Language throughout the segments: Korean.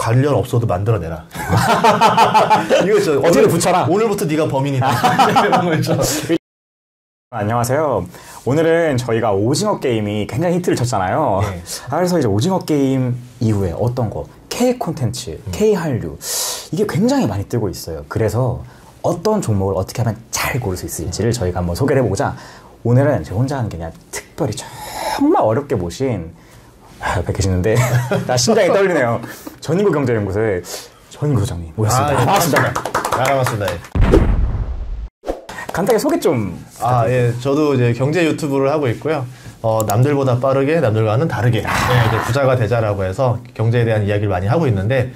관련 없어도 만들어내라. 이거 저 어떻게든 붙여라. 오늘부터 네가 범인이다. 안녕하세요. 오늘은 저희가 오징어 게임이 굉장히 히트를 쳤잖아요. 네. 그래서 이제 오징어 게임 이후에 어떤 거 K 콘텐츠, K 한류 이게 굉장히 많이 뜨고 있어요. 그래서 어떤 종목을 어떻게 하면 잘 고를 수 있을지를 저희가 한번 소개를 해보고자 오늘은 제가 혼자 하는 게 아니라 특별히 정말 어렵게 모신 옆에 계시는데 나 심장이 떨리네요. 전인구 경제연구소의 전인구 소장님 모셨습니다. 반갑습니다. 반갑습니다. 간단하게 소개 좀. 예, 저도 이제 경제 유튜브를 하고 있고요. 남들보다 빠르게, 남들과는 다르게 이제 부자가 되자라고 해서 경제에 대한 이야기를 많이 하고 있는데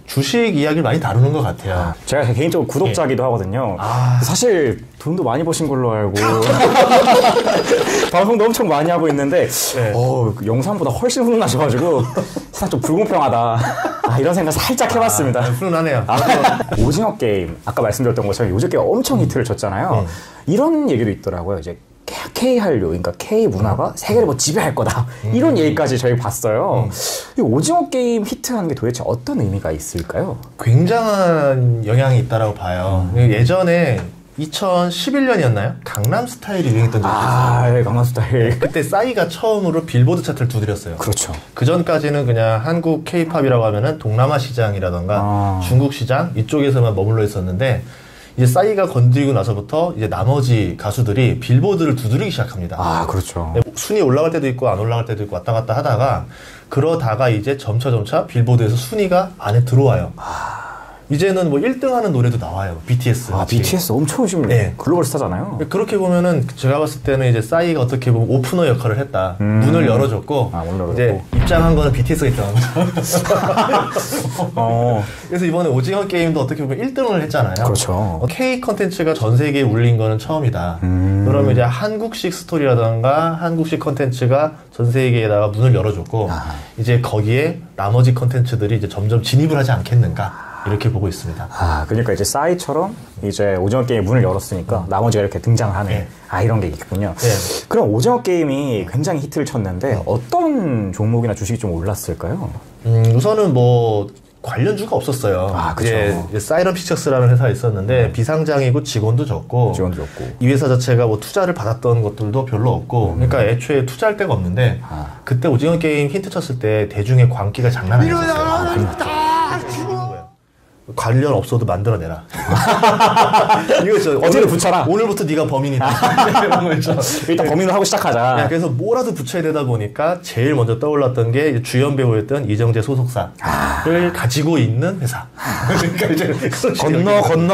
주식 이야기를 많이 다루는 것 같아요. 제가 개인적으로 구독자기도 하거든요. 사실 돈도 많이 버신 걸로 알고 방송도 엄청 많이 하고 있는데 영상보다 훨씬 훈훈하셔가지고 세상 좀 불공평하다 이런 생각 살짝 해봤습니다. 훈훈하네요. 오징어 게임 아까 말씀드렸던 것처럼 요즘 게임 엄청 히트를 쳤잖아요. 이런 얘기도 있더라고요. 이제 K 한류, 그러니까 K 문화가 세계를 뭐 지배할 거다 이런 얘기까지 저희 봤어요. 이 오징어 게임 히트하는 게 도대체 어떤 의미가 있을까요? 굉장한 영향이 있다라고 봐요. 예전에 2011년이었나요? 강남 스타일이 유행했던 적이 있어요. 네, 강남 스타일. 그때 싸이가 처음으로 빌보드 차트를 두드렸어요. 그렇죠. 그 전까지는 그냥 한국 K-팝이라고 하면은 동남아 시장이라던가 중국 시장 이쪽에서만 머물러 있었는데 이제 싸이가 건드리고 나서부터 이제 나머지 가수들이 빌보드를 두드리기 시작합니다. 그렇죠. 순위 올라갈 때도 있고 안 올라갈 때도 있고 왔다 갔다 하다가 그러다가 이제 점차 빌보드에서 순위가 안에 들어와요. 이제는 뭐 1등 하는 노래도 나와요. BTS. BTS 엄청 요즘 글로벌 스타잖아요. 그렇게 보면은 제가 봤을 때는 이제 싸이가 어떻게 보면 오프너 역할을 했다. 문을 열어줬고, 이제 입장한 거는 BTS가 입장한 거죠. 그래서 이번에 오징어 게임도 어떻게 보면 1등을 했잖아요. 그렇죠. K 컨텐츠가 전 세계에 울린 거는 처음이다. 그러면 이제 한국식 스토리라던가 한국식 컨텐츠가 전 세계에다가 문을 열어줬고, 이제 거기에 나머지 컨텐츠들이 이제 점점 진입을 하지 않겠는가. 이렇게 보고 있습니다. 그러니까 이제 싸이처럼 이제 오징어 게임이 문을 열었으니까 나머지가 이렇게 등장을 하네. 이런 게 있군요. 그럼 오징어 게임이 굉장히 히트를 쳤는데 어떤 종목이나 주식이 좀 올랐을까요? 우선은 뭐 관련주가 없었어요. 그렇죠. 이제 사이런 픽처스라는 회사가 있었는데 비상장이고 직원도 적고 이 회사 자체가 뭐 투자를 받았던 것들도 별로 없고 그러니까 애초에 투자할 데가 없는데 그때 오징어 게임 힌트 쳤을 때 대중의 광기가 장난 아니었어요. 관련 없어도 만들어내라. 이거 어떻게든 붙여라. 오늘부터 네가 범인이다. 일단 범인을 하고 시작하자. 그래서 뭐라도 붙여야 되다 보니까 제일 먼저 떠올랐던 게 주연 배우였던 이정재 소속사를 가지고 있는 회사. 그러니까 이제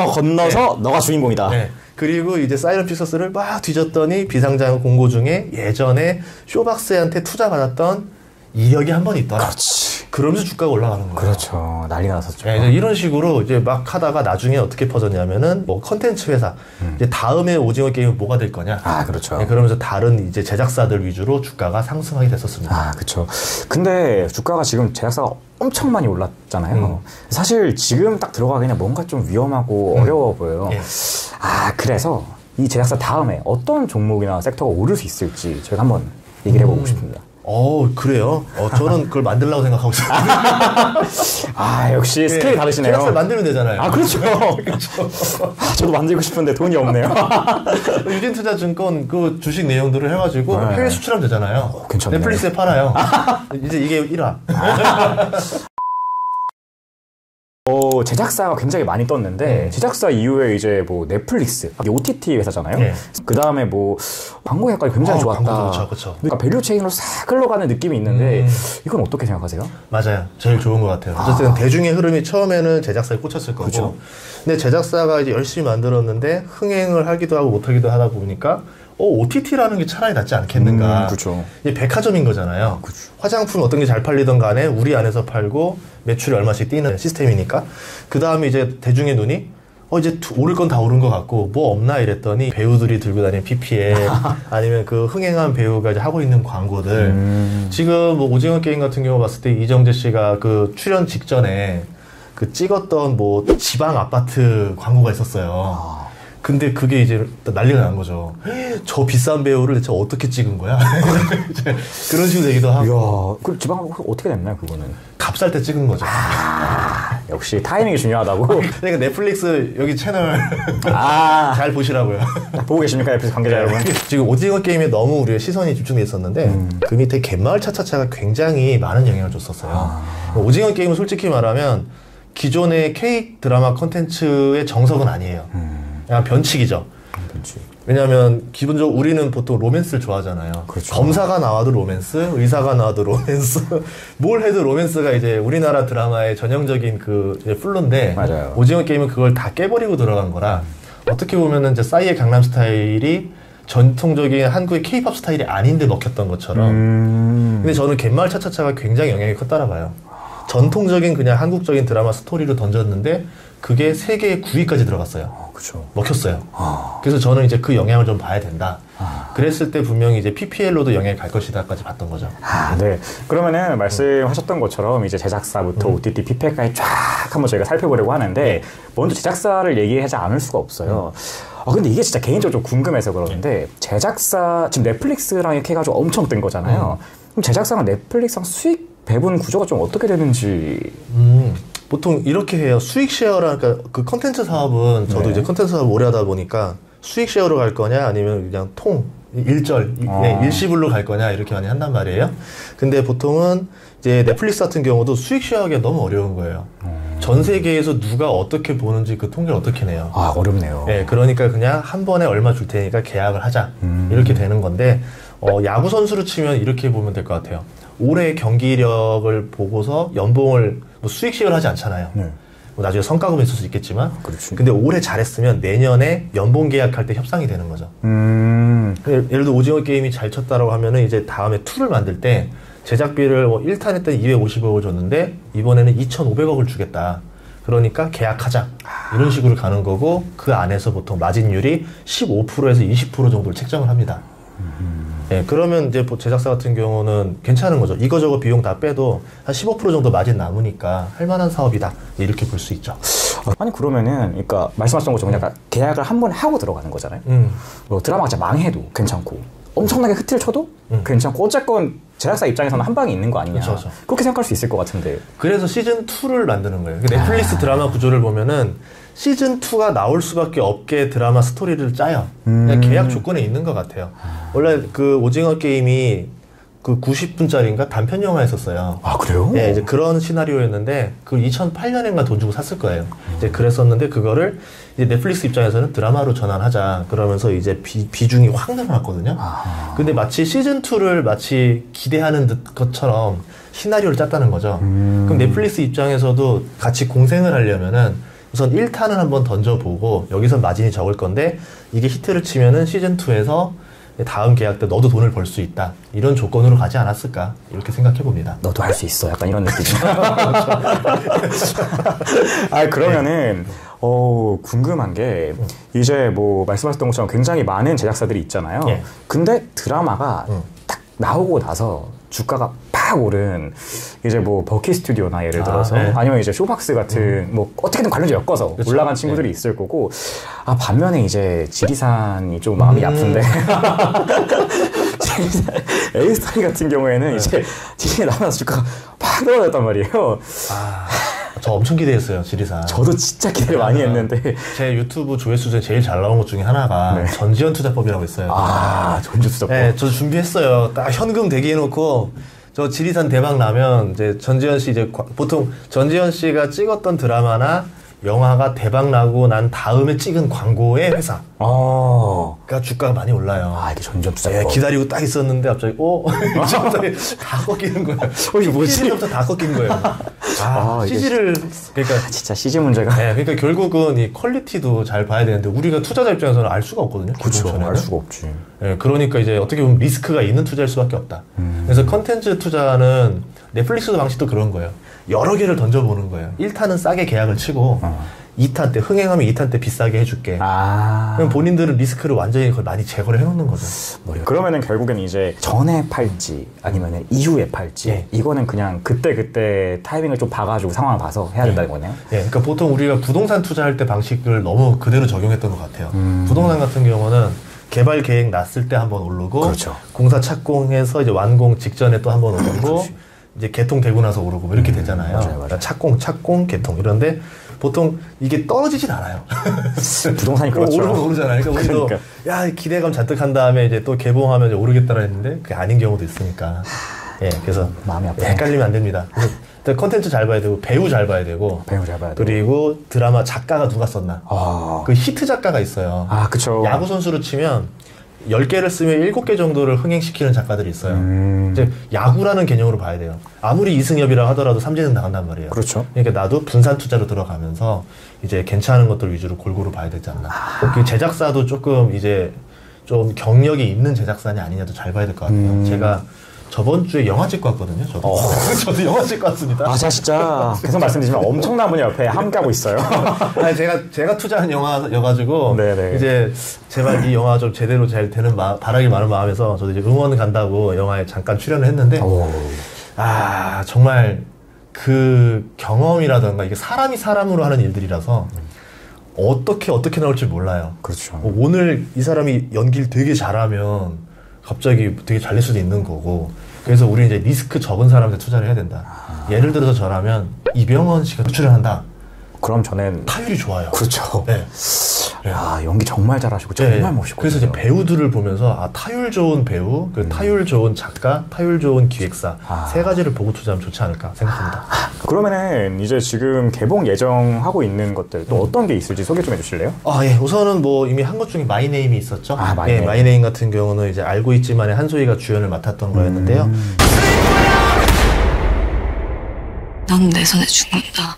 건너서 너가 주인공이다. 그리고 이제 사이런 픽처스를 막 뒤졌더니 비상장 공고 중에 예전에 쇼박스한테 투자받았던 이력이 한 번 있더라. 그러면서 주가가 올라가는 거예요. 그렇죠. 난리가 났었죠. 이런 식으로 이제 막 하다가 나중에 어떻게 퍼졌냐면은 뭐 컨텐츠 회사 이제 다음에 오징어 게임은 뭐가 될 거냐. 그렇죠. 그러면서 다른 이제 제작사들 위주로 주가가 상승하게 됐었습니다. 그렇죠. 근데 주가가 지금 제작사가 엄청 많이 올랐잖아요. 사실 지금 딱 들어가기에는 뭔가 좀 위험하고 어려워 보여요. 그래서 이 제작사 다음에 어떤 종목이나 섹터가 오를 수 있을지 저희가 한번 얘기를 해보고 싶습니다. 그래요? 저는 그걸 만들려고 생각하고 있어요. 역시 스케일이 다르시네요. 제작사를 만들면 되잖아요. 그렇죠. 저도 만들고 싶은데 돈이 없네요. 유진투자증권 그 주식 내용들을 해가지고 해외 수출하면 되잖아요. 괜찮네요. 넷플릭스에 팔아요. 이제 이게 1화. 제작사가 굉장히 많이 떴는데 제작사 이후에 이제 뭐 넷플릭스, OTT 회사잖아요. 그 다음에 뭐 광고 효과가 굉장히 좋았다. 그렇죠. 그러니까 밸류 체인으로 싹 흘러가는 느낌이 있는데 이건 어떻게 생각하세요? 맞아요. 제일 좋은 것 같아요. 어쨌든 대중의 흐름이 처음에는 제작사에 꽂혔을 거고 근데 제작사가 이제 열심히 만들었는데 흥행을 하기도 하고 못하기도 하다 보니까 OTT라는 게 차라리 낫지 않겠는가. 그렇죠. 이게 백화점인 거잖아요. 화장품 어떤 게 잘 팔리던 간에 우리 안에서 팔고 매출이 얼마씩 뛰는 시스템이니까. 그 다음에 이제 대중의 눈이 이제 오를 건 다 오른 것 같고 뭐 없나 이랬더니 배우들이 들고 다니는 PPL 아니면 그 흥행한 배우가 이제 하고 있는 광고들. 지금 뭐 오징어 게임 같은 경우 봤을 때 이정재 씨가 그 출연 직전에 그 찍었던 뭐 지방 아파트 광고가 있었어요. 근데 그게 이제 난리가 난 거죠. 저 비싼 배우를 대체 어떻게 찍은 거야? 그런 식으로 얘기도 하고. 이야, 그 지방 어떻게 됐나요, 그거는? 값 살 때 찍은 거죠. 역시 타이밍이 중요하다고. 그러니까 넷플릭스 여기 채널 아, 잘 보시라고요. 보고 계십니까, 넷플릭스 관계자 여러분? 지금 오징어 게임에 너무 우리가 시선이 집중돼 있었는데 그 밑에 갯마을 차차차가 굉장히 많은 영향을 줬었어요. 오징어 게임은 솔직히 말하면 기존의 K 드라마 컨텐츠의 정석은 아니에요. 그냥 변칙이죠. 그렇지. 왜냐하면 기본적으로 우리는 보통 로맨스를 좋아하잖아요. 그렇죠. 검사가 나와도 로맨스, 의사가 나와도 로맨스, 뭘 해도 로맨스가 이제 우리나라 드라마의 전형적인 그 이제 플로인데 맞아요. 오징어 게임은 그걸 다 깨버리고 들어간 거라 어떻게 보면은 이제 싸이의 강남 스타일이 전통적인 한국의 K-팝 스타일이 아닌데 먹혔던 것처럼. 근데 저는 갯마을 차차차가 굉장히 영향이 컸다라 봐요. 전통적인 그냥 한국적인 드라마 스토리로 던졌는데 그게 세계 9위까지 들어갔어요. 그렇죠. 먹혔어요. 그래서 저는 이제 그 영향을 좀 봐야 된다. 그랬을 때 분명히 이제 PPL로도 영향이 갈 것이다까지 봤던 거죠. 네. 그러면은 말씀하셨던 것처럼 이제 제작사부터 OTT, PPL까지 쫙 한번 저희가 살펴보려고 하는데 먼저 제작사를 얘기하지 않을 수가 없어요. 근데 이게 진짜 개인적으로 좀 궁금해서 그러는데 제작사, 지금 넷플릭스랑 이렇게 해가지고 엄청 뜬 거잖아요. 그럼 제작사랑 넷플릭스랑 수익 배분 구조가 좀 어떻게 되는지. 보통 이렇게 해요. 수익 쉐어라, 그러니까 그 컨텐츠 사업은 저도 네. 이제 컨텐츠 사업 오래 하다 보니까 수익 쉐어로 갈 거냐 아니면 그냥 일시불로 갈 거냐 이렇게 많이 한단 말이에요. 근데 보통은 이제 넷플릭스 같은 경우도 수익 쉐어하기가 너무 어려운 거예요. 전 세계에서 누가 어떻게 보는지 그 통계를 어떻게 내요. 어렵네요. 네, 그러니까 그냥 한 번에 얼마 줄 테니까 계약을 하자. 이렇게 되는 건데, 야구 선수로 치면 이렇게 보면 될 것 같아요. 올해 경기력을 보고서 연봉을 뭐 수익 시여를 하지 않잖아요. 네. 뭐 나중에 성과금이 있을 수 있겠지만, 그렇지. 근데 올해 잘했으면 내년에 연봉 계약할 때 협상이 되는 거죠. 예를 들어 오징어 게임이 잘 쳤다라고 하면은 이제 다음에 2를 만들 때 제작비를 뭐 1탄 했더니 250억을 줬는데 이번에는 2,500억을 주겠다. 그러니까 계약하자. 이런 식으로 가는 거고 그 안에서 보통 마진율이 15%에서 20% 정도를 책정을 합니다. 예, 그러면 이제 제작사 같은 경우는 괜찮은 거죠. 이거저거 비용 다 빼도 한 15% 정도 마진 남으니까 할 만한 사업이다. 이렇게 볼 수 있죠. 아니 그러면은 그러니까 말씀하셨던 것처럼 약간 계약을 한 번에 하고 들어가는 거잖아요. 뭐 드라마가 진짜 망해도 괜찮고 엄청나게 흐트를 쳐도 괜찮고 어쨌건 제작사 입장에서는 한 방이 있는 거 아니냐. 그렇죠. 그렇게 생각할 수 있을 것 같은데. 그래서 시즌2를 만드는 거예요. 넷플릭스 드라마 구조를 보면은 시즌2가 나올 수밖에 없게 드라마 스토리를 짜요. 그냥 계약 조건에 있는 것 같아요. 원래 그 오징어 게임이 그 90분짜리인가 단편 영화 했었어요. 아, 그래요? 예, 이제 그런 시나리오였는데 그 2008년인가 돈 주고 샀을 거예요. 이제 그랬었는데 그거를 이제 넷플릭스 입장에서는 드라마로 전환하자 그러면서 이제 비중이 확 늘어났거든요. 근데 마치 시즌2를 마치 기대하는 것처럼 시나리오를 짰다는 거죠. 그럼 넷플릭스 입장에서도 같이 공생을 하려면은 우선 1탄을 한번 던져보고 여기서 마진이 적을 건데 이게 히트를 치면은 시즌2에서 다음 계약 때 너도 돈을 벌 수 있다. 이런 조건으로 가지 않았을까. 이렇게 생각해 봅니다. 너도 할 수 있어. 약간 이런 느낌. 그러면은, 궁금한 게, 이제 뭐, 말씀하셨던 것처럼 굉장히 많은 제작사들이 있잖아요. 예. 근데 드라마가 딱 나오고 나서 주가가 팍 오른, 이제 뭐, 버키 스튜디오나 예를 들어서, 네. 아니면 이제 쇼박스 같은, 뭐, 어떻게든 관련주 엮어서 그쵸? 올라간 친구들이 있을 거고, 반면에 이제 지리산이 좀 마음이 아픈데, 에이스타일 같은 경우에는 이제 지리산이 나오면서 주가가 팍 떨어졌단 말이에요. 저 엄청 기대했어요, 지리산. 저도 진짜 기대를 많이 했는데. 제 유튜브 조회수 중에 제일 잘 나온 것 중에 하나가 네. 전지현 투자법이라고 있어요. 전주투자법. 네, 저 준비했어요. 딱 현금 대기해놓고 저 지리산 대박 나면 이제 전지현 씨 이제 보통 전지현 씨가 찍었던 드라마나 영화가 대박 나고 난 다음에 찍은 광고의 회사. 그러니까 주가가 많이 올라요. 이게 전주투자법. 네, 기다리고 딱 있었는데 갑자기 갑자기 다 꺾이는 거예요. 이게 뭐지? CG부터 다 꺾인 거예요. CG를 그러니까 진짜 CG 문제가. 네, 그러니까 결국은 이 퀄리티도 잘 봐야 되는데 우리가 투자자 입장에서는 알 수가 없거든요. 그렇죠. 전에는. 알 수가 없지. 네, 그러니까 이제 어떻게 보면 리스크가 있는 투자일 수밖에 없다. 그래서 컨텐츠 투자는 넷플릭스 방식도 그런 거예요. 여러 개를 던져보는 거예요. 1탄은 싸게 계약을 치고 2탄 때 흥행하면 2탄 때 비싸게 해줄게. 그럼 본인들은 리스크를 완전히 거의 많이 제거를 해놓는 거죠. 그러면은 결국엔 이제 전에 팔지 아니면은 이후에 팔지 예. 이거는 그냥 그때 타이밍을 좀 봐가지고 상황을 봐서 해야 된다는 거네요. 예, 그러니까 보통 우리가 부동산 투자할 때 방식을 너무 그대로 적용했던 것 같아요. 부동산 같은 경우는 개발 계획 났을 때 한번 오르고, 그렇죠. 공사 착공해서 이제 완공 직전에 또 한번 오르고, 이제 개통되고 나서 오르고 뭐 이렇게 되잖아요. 맞아요. 그러니까 착공, 개통 이런데 보통 이게 떨어지진 않아요. 부동산이 그렇죠. 오르면 오르잖아요. 그러니까 우리도 그러니까. 야 기대감 잔뜩 한 다음에 이제 또 개봉하면 이제 오르겠다라 했는데 그게 아닌 경우도 있으니까. 예, 그래서 마음이 아프네. 헷갈리면 안 됩니다. 콘텐츠 잘 봐야 되고 배우 잘 봐야 되고 그리고 드라마 작가가 누가 썼나. 그 히트 작가가 있어요. 아, 그쵸. 야구 선수로 치면 10개를 쓰면 7개 정도를 흥행시키는 작가들이 있어요. 이제 야구라는 개념으로 봐야 돼요. 아무리 이승엽이라 하더라도 삼진은 나간단 말이에요. 그렇죠. 그러니까 나도 분산 투자로 들어가면서 이제 괜찮은 것들 위주로 골고루 봐야 되지 않나. 그 제작사도 조금 이제 좀 경력이 있는 제작사냐 아니냐도 잘 봐야 될 것 같아요. 제가 저번 주에 영화 찍고 왔거든요. 저도. 저도 영화 찍고 왔습니다. 아, 제가 진짜 계속 말씀드리지만 엄청난 분이 옆에 함께하고 있어요. 아니, 제가 투자한 영화여가지고 네네. 이제 제발 이 영화 좀 제대로 잘 되는 바라기 많은 마음에서 저도 이제 응원 간다고 영화에 잠깐 출연을 했는데 아 정말 그 경험이라던가 이게 사람이 사람으로 하는 일들이라서 어떻게 나올지 몰라요. 그렇죠. 오늘 이 사람이 연기를 되게 잘하면 갑자기 되게 잘 낼 수도 있는 거고 그래서 우리 이제 리스크 적은 사람한테 투자를 해야 된다. 예를 들어서 저라면 이병헌 씨가 출연한다. 그럼 저는 타율이 좋아요. 그렇죠. 네. 야, 연기 정말 잘하시고 정말 네. 멋있고. 그래서 이제 배우들을 보면서 아 타율 좋은 배우, 그 타율 좋은 작가, 타율 좋은 기획사 세 가지를 보고 투자하면 좋지 않을까 생각합니다. 그러면은 이제 지금 개봉 예정하고 있는 것들 또 어떤 게 있을지 소개 좀 해주실래요? 아 예, 우선은 뭐 이미 한 것 중에 마이네임이 있었죠. 마이네임. 예, 마이네임 같은 경우는 이제 알고 있지만의 한소희가 주연을 맡았던 거였는데요. 넌 내 손에 죽는다.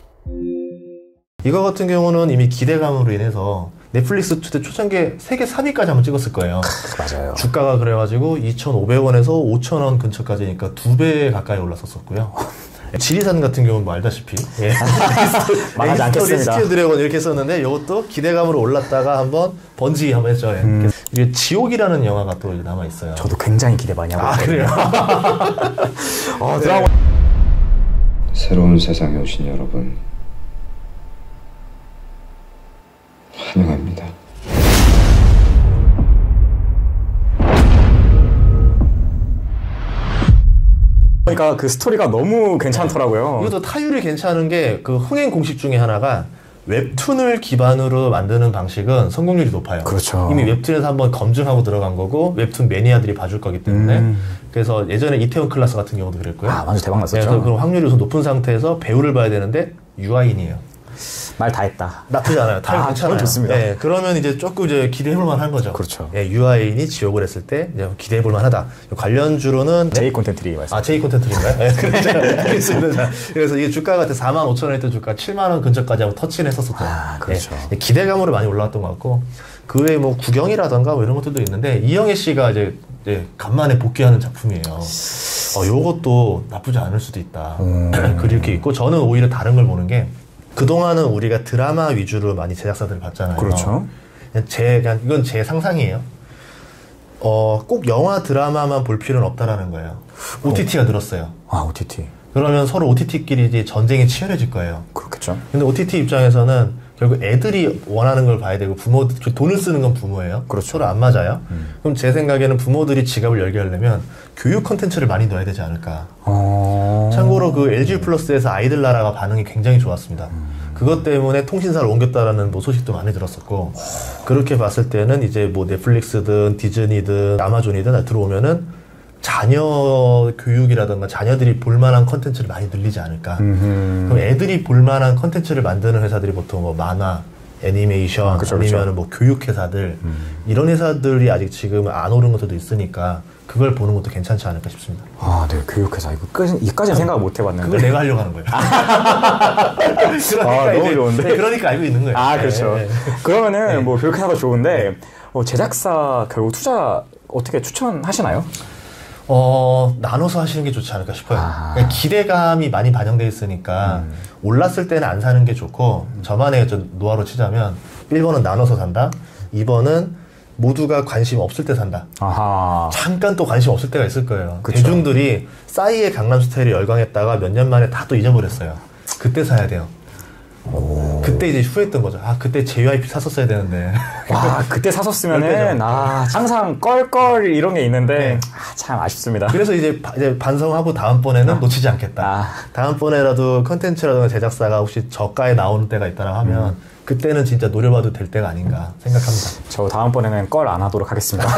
이거 같은 경우는 이미 기대감으로 인해서 넷플릭스 초창기에 세계 3위까지 한번 찍었을 거예요. 맞아요. 주가가 그래가지고 2,500원에서 5,000원 근처까지니까 2배 가까이 올랐었고요. 지리산 같은 경우는 뭐 알다시피 예. 말하지 않겠습니다. 레스큐 드래곤 이렇게 했었는데 이것도 기대감으로 올랐다가 한번 번지 한번 했죠. 예. 이게 지옥이라는 영화가 또 남아있어요. 저도 굉장히 기대 많이 하고 있거든요. 그래요? 드라마 새로운 세상에 오신 여러분 환영합니다. 그러니까 그 스토리가 너무 괜찮더라고요. 이것도 타율이 괜찮은 게 그 흥행 공식 중에 하나가 웹툰을 기반으로 만드는 방식은 성공률이 높아요. 그렇죠. 이미 웹툰에서 한번 검증하고 들어간 거고 웹툰 매니아들이 봐줄 거기 때문에 그래서 예전에 이태원 클라스 같은 경우도 그랬고요. 완전 대박 났었죠. 그래서 그런 확률이 우선 높은 상태에서 배우를 봐야 되는데 유아인이에요. 말 다 했다. 나쁘지 않아요. 타율 괜찮아요. 좋습니다. 예, 그러면 이제 조금 이제 기대해볼 만한 거죠. 그렇죠. 예, 유아인이 지옥을 했을 때 이제 기대해볼 만하다. 관련주로는 제이 콘텐츠리 말씀. 아, 제이 콘텐츠인가요? 네, 그렇죠. 알겠습니다. 그래서 이게 주가가 45,000원 했던 주가 7만원 근처까지 하고 터치를 했었었죠. 그렇죠. 네, 기대감으로 많이 올라왔던 것 같고, 그 외에 뭐 구경이라던가 뭐 이런 것들도 있는데, 이영애 씨가 이제 간만에 복귀하는 작품이에요. 요것도 나쁘지 않을 수도 있다. 그렇게 있고, 저는 오히려 다른 걸 보는 게, 그동안은 우리가 드라마 위주로 많이 제작사들을 봤잖아요. 그렇죠. 그냥 이건 제 상상이에요. 꼭 영화 드라마만 볼 필요는 없다라는 거예요. OTT가 늘었어요. OTT. 그러면 서로 OTT끼리 이제 전쟁이 치열해질 거예요. 그렇겠죠. 근데 OTT 입장에서는 결국 애들이 원하는 걸 봐야 되고 돈을 쓰는 건 부모예요. 그렇죠. 서로 안 맞아요. 그럼 제 생각에는 부모들이 지갑을 열게 하려면 교육 콘텐츠를 많이 넣어야 되지 않을까. 참고로 그 LG 플러스에서 아이들 나라가 반응이 굉장히 좋았습니다. 그것 때문에 통신사를 옮겼다라는 뭐 소식도 많이 들었었고, 그렇게 봤을 때는 이제 뭐 넷플릭스든 디즈니든 아마존이든 들어오면은 자녀 교육이라든가 자녀들이 볼만한 컨텐츠를 많이 늘리지 않을까. 그럼 애들이 볼만한 컨텐츠를 만드는 회사들이 보통 뭐 만화, 애니메이션, 아니면 뭐 교육회사들, 이런 회사들이 아직 지금 안 오른 것들도 있으니까 그걸 보는 것도 괜찮지 않을까 싶습니다. 네, 교육회사. 이까지는 생각을 못 해봤는데. 그걸 내가 하려고 하는 거예요. 그러니까 너무 좋은데. 그러니까 알고 있는 거예요. 그렇죠. 네. 그러면은 뭐 교육회사가 좋은데, 제작사 결국 투자 어떻게 추천하시나요? 나눠서 하시는 게 좋지 않을까 싶어요. 그러니까 기대감이 많이 반영되어 있으니까 올랐을 때는 안 사는 게 좋고, 저만의 좀 노하우로 치자면 1번은 나눠서 산다, 2번은 모두가 관심 없을 때 산다. 잠깐 또 관심 없을 때가 있을 거예요. 그쵸. 대중들이 싸이의 강남스타일에 열광했다가 몇 년 만에 다 또 잊어버렸어요. 그때 사야 돼요. 그때 이제 후회했던 거죠. 아, 그때 JYP 샀었어야 되는데. 와, 그때 샀었으면은, 항상 껄껄 이런 게 있는데, 참 아쉽습니다. 그래서 이제 반성하고 다음번에는 놓치지 않겠다. 다음번에라도 컨텐츠라든가 제작사가 혹시 저가에 나오는 때가 있다라 하면, 그때는 진짜 노려봐도 될 때가 아닌가 생각합니다. 저 다음번에는 껄 안 하도록 하겠습니다.